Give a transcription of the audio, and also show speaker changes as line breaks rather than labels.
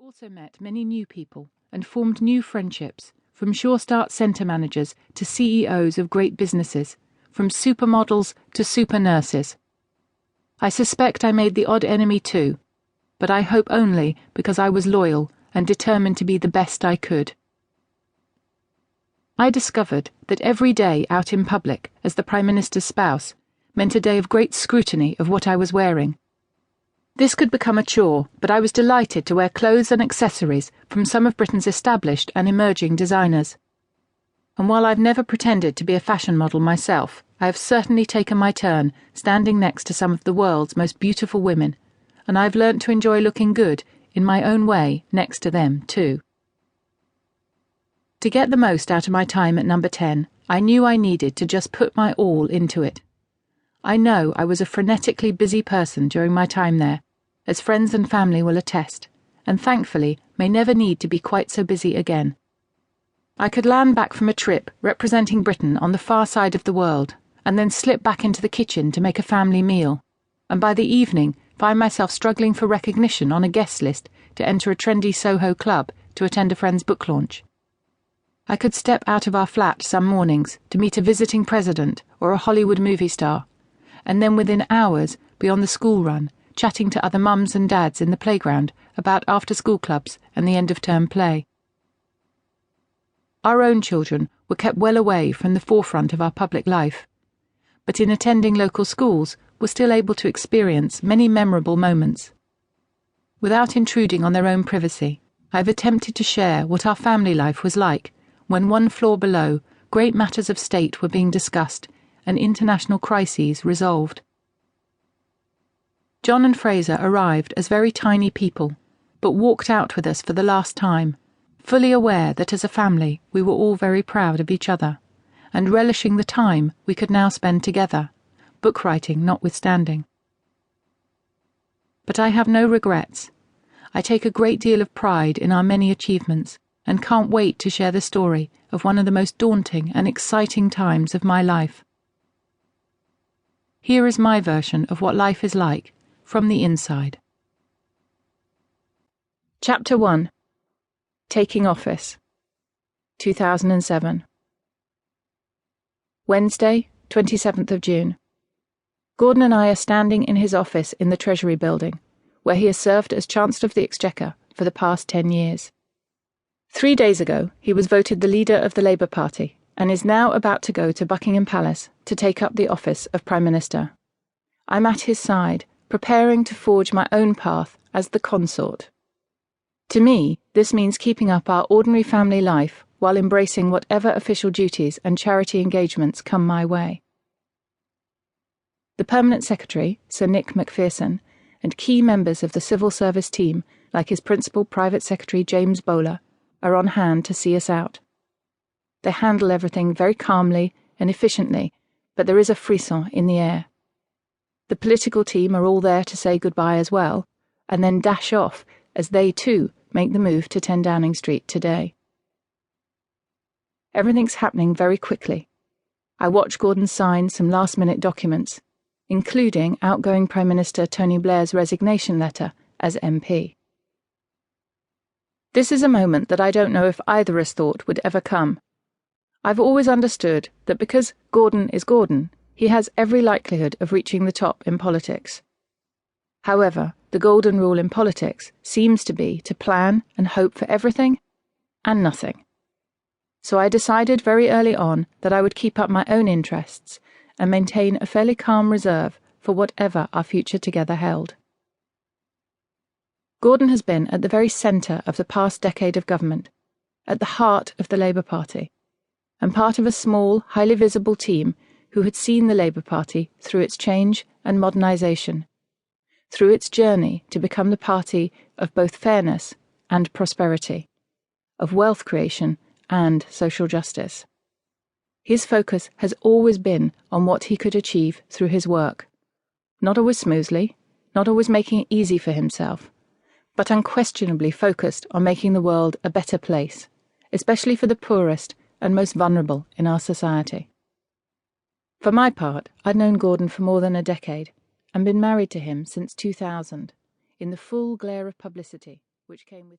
also met many new people and formed new friendships, from Sure Start centre managers to CEOs of great businesses, from supermodels to super nurses. I suspect I made the odd enemy too, but I hope only because I was loyal and determined to be the best I could. I discovered that every day out in public as the Prime Minister's spouse meant a day of great scrutiny of what I was wearing. This could become a chore, but I was delighted to wear clothes and accessories from some of Britain's established and emerging designers. And while I've never pretended to be a fashion model myself, I have certainly taken my turn standing next to some of the world's most beautiful women, and I've learnt to enjoy looking good in my own way next to them too. To get the most out of my time at number 10, I knew I needed to just put my all into it. I know I was a frenetically busy person during my time there, as friends and family will attest, and thankfully may never need to be quite so busy again. I could land back from a trip representing Britain on the far side of the world, and then slip back into the kitchen to make a family meal, and by the evening find myself struggling for recognition on a guest list to enter a trendy Soho club to attend a friend's book launch. I could step out of our flat some mornings to meet a visiting president or a Hollywood movie star, and then within hours be on the school run, chatting to other mums and dads in the playground about after-school clubs and the end-of-term play. Our own children were kept well away from the forefront of our public life, but in attending local schools were still able to experience many memorable moments. Without intruding on their own privacy, I have attempted to share what our family life was like when one floor below great matters of state were being discussed and international crises resolved. John and Fraser arrived as very tiny people, but walked out with us for the last time, fully aware that as a family we were all very proud of each other, and relishing the time we could now spend together, book writing notwithstanding. But I have no regrets. I take a great deal of pride in our many achievements, and can't wait to share the story of one of the most daunting and exciting times of my life. Here is my version of what life is like, from the inside. Chapter 1. Taking Office. 2007. Wednesday, 27th of June. Gordon and I are standing in his office in the Treasury building, where he has served as Chancellor of the Exchequer for the past 10 years. 3 days ago, he was voted the leader of the Labour Party, and is now about to go to Buckingham Palace to take up the office of Prime Minister. I'm at his side, preparing to forge my own path as the consort. To me, this means keeping up our ordinary family life while embracing whatever official duties and charity engagements come my way. The Permanent Secretary, Sir Nick Macpherson, and key members of the civil service team, like his Principal Private Secretary James Bowler, are on hand to see us out. They handle everything very calmly and efficiently, but there is a frisson in the air. The political team are all there to say goodbye as well, and then dash off as they too make the move to 10 Downing Street today. Everything's happening very quickly. I watch Gordon sign some last-minute documents, including outgoing Prime Minister Tony Blair's resignation letter as MP. This is a moment that I don't know if either of us thought would ever come. I've always understood that because Gordon is Gordon, he has every likelihood of reaching the top in politics. However, the golden rule in politics seems to be to plan and hope for everything and nothing. So I decided very early on that I would keep up my own interests and maintain a fairly calm reserve for whatever our future together held. Gordon has been at the very centre of the past decade of government, at the heart of the Labour Party, and part of a small, highly visible team who had seen the Labour Party through its change and modernisation, through its journey to become the party of both fairness and prosperity, of wealth creation and social justice. His focus has always been on what he could achieve through his work, not always smoothly, not always making it easy for himself, but unquestionably focused on making the world a better place, especially for the poorest and most vulnerable in our society. For my part, I'd known Gordon for more than a decade, and been married to him since 2000, in the full glare of publicity which came with